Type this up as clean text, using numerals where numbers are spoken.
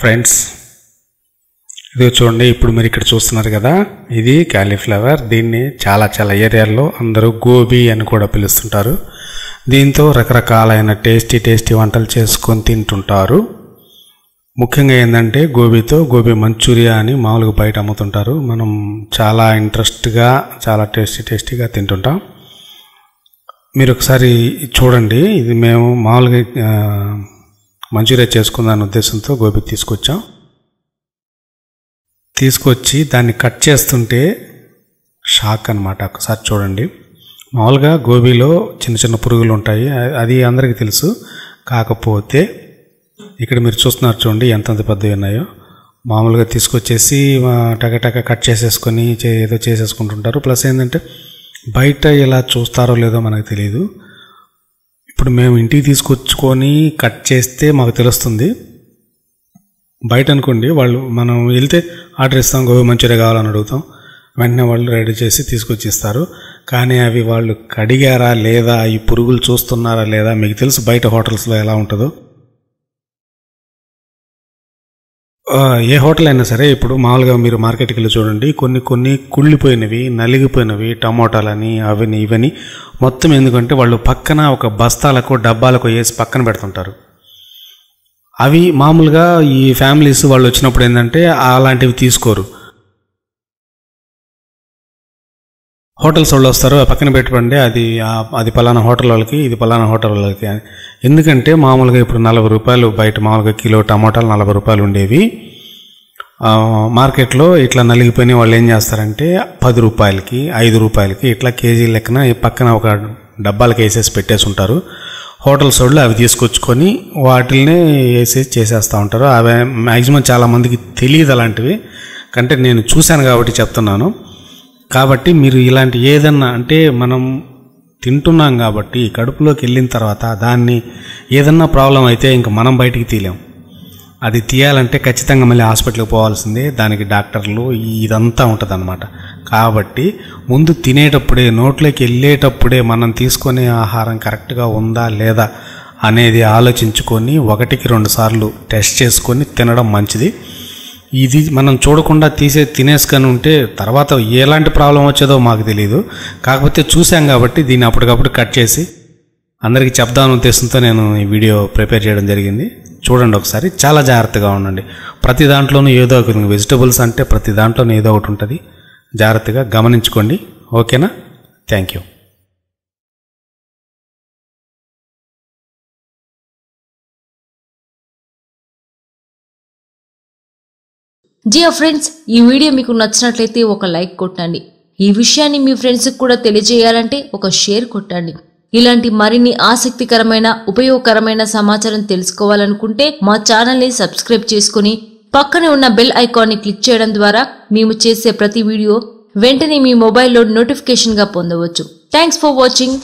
Friends, ఇది చూడండి. ఇప్పుడు మీరు ఇక్కడ చూస్తున్నారు కదా, ఇది క్యాలీఫ్లవర్. దీన్ని చాలా ఏరియాల్లో అందరూ గోబీ అని కూడా పిలుస్తుంటారు. దీంతో రకరకాలైన టేస్టీ వంటలు చేసుకొని తింటుంటారు. ముఖ్యంగా ఏంటంటే గోబీ మంచూరియా అని మామూలుగా బయట అమ్ముతుంటారు. మనం చాలా ఇంట్రెస్ట్గా చాలా టేస్టీగా తింటుంటాం. మీరు ఒకసారి చూడండి. ఇది మేము మామూలుగా మంచూరియా చేసుకుందాని ఉద్దేశంతో గోబీ తీసుకొచ్చి దాన్ని కట్ చేస్తుంటే షాక్ అన్నమాట. ఒకసారి చూడండి. మామూలుగా గోబీలో చిన్న పురుగులు ఉంటాయి, అది అందరికీ తెలుసు. కాకపోతే ఇక్కడ మీరు చూస్తున్నారు చూడండి ఎంత పెద్దవి ఉన్నాయో. మామూలుగా తీసుకొచ్చేసి టక కట్ చేసేసుకొని ఏదో చేసేసుకుంటుంటారు. ప్లస్ ఏంటంటే బయట ఎలా చూస్తారో లేదో మనకు తెలియదు. ఇప్పుడు మేము ఇంటికి తీసుకొచ్చుకొని కట్ చేస్తే మాకు తెలుస్తుంది. బయట అనుకోండి, వాళ్ళు మనం వెళ్తే ఆర్డర్ ఇస్తాం, గోబీ మంచూరియా కావాలని అడుగుతాం, వెంటనే వాళ్ళు రెడీ చేసి తీసుకొచ్చి ఇస్తారు. కానీ అవి వాళ్ళు కడిగారా లేదా, ఈ పురుగులు చూస్తున్నారా లేదా మీకు తెలుసు బయట హోటల్స్లో ఎలా ఉంటుందో. ఏ హోటల్ అయినా సరే ఇప్పుడు మామూలుగా మీరు మార్కెట్కి వెళ్ళి చూడండి, కొన్ని కుళ్ళిపోయినవి నలిగిపోయినవి టమోటాలని అవని ఇవని మొత్తం. ఎందుకంటే వాళ్ళు పక్కన ఒక బస్తాలకు డబ్బాలకు వేసి పక్కన పెడుతుంటారు. అవి మామూలుగా ఈ ఫ్యామిలీస్ వాళ్ళు వచ్చినప్పుడు ఏంటంటే అలాంటివి తీసుకోరు. హోటల్స్ వాళ్ళు వస్తారు, పక్కన పెట్టుకోండి, అది పలానా హోటల్ వాళ్ళకి, ఇది పలానా హోటల్ వాళ్ళకి. ఎందుకంటే మామూలుగా ఇప్పుడు 40 రూపాయలు బయట మామూలుగా కిలో టమాటాలు 40 రూపాయలు ఉండేవి. మార్కెట్లో ఇట్లా నలిగిపోయిన వాళ్ళు ఏం చేస్తారంటే 10 రూపాయలకి 5 రూపాయలకి ఇట్లా కేజీ లెక్కన పక్కన ఒక డబ్బాలకి వేసేసి పెట్టేసి ఉంటారు. హోటల్స్ వాళ్ళు అవి తీసుకొచ్చుకొని వాటిల్ని వేసేసి చేసేస్తూ ఉంటారు. అవి మ్యాక్సిమం చాలామందికి తెలియదు అలాంటివి. కంటే నేను చూశాను కాబట్టి చెప్తున్నాను. కాబట్టి మీరు ఇలాంటి ఏదన్నా అంటే మనం తింటున్నాం కాబట్టి కడుపులోకి వెళ్ళిన తర్వాత దాన్ని ఏదన్నా ప్రాబ్లం అయితే ఇంక మనం బయటికి తీయలేం. అది తీయాలంటే ఖచ్చితంగా మళ్ళీ హాస్పిటల్కి పోవాల్సిందే. దానికి డాక్టర్లు ఇదంతా ఉంటుంది అన్నమాట. కాబట్టి ముందు తినేటప్పుడే, నోట్లోకి వెళ్ళేటప్పుడే మనం తీసుకునే ఆహారం కరెక్ట్గా ఉందా లేదా అనేది ఆలోచించుకొని 1కి 2 సార్లు టెస్ట్ చేసుకొని తినడం మంచిది. ఇది మనం చూడకుండా తినేసుకొని ఉంటే తర్వాత ఎలాంటి ప్రాబ్లం వచ్చేదో మాకు తెలియదు. కాకపోతే చూసాం కాబట్టి దీన్ని అప్పటికప్పుడు కట్ చేసి అందరికీ చెప్దామనే ఉద్దేశంతో నేను ఈ వీడియో ప్రిపేర్ చేయడం జరిగింది. చూడండి ఒకసారి, చాలా జాగ్రత్తగా ఉండండి. ప్రతి దాంట్లోనూ ఏదో ఒక వెజిటబుల్స్ అంటే ప్రతి దాంట్లోనూ ఏదో ఒకటి ఉంటుంది. జాగ్రత్తగా గమనించుకోండి. ఓకేనా? Thank you. డియర్ ఫ్రెండ్స్, ఈ వీడియో మీకు నచ్చినట్లయితే ఒక లైక్ కొట్టండి. ఈ విషయాన్ని మీ ఫ్రెండ్స్కి కూడా తెలియజేయాలంటే ఒక షేర్ కొట్టండి. ఇలాంటి మరిన్ని ఆసక్తికరమైన ఉపయోగకరమైన సమాచారం తెలుసుకోవాలనుకుంటే మా ఛానల్ని సబ్స్క్రైబ్ చేసుకుని పక్కనే ఉన్న బెల్ ఐకాన్ని క్లిక్ చేయడం ద్వారా మేము చేసే ప్రతి వీడియో వెంటనే మీ మొబైల్లో నోటిఫికేషన్గా పొందవచ్చు. Thanks for watching.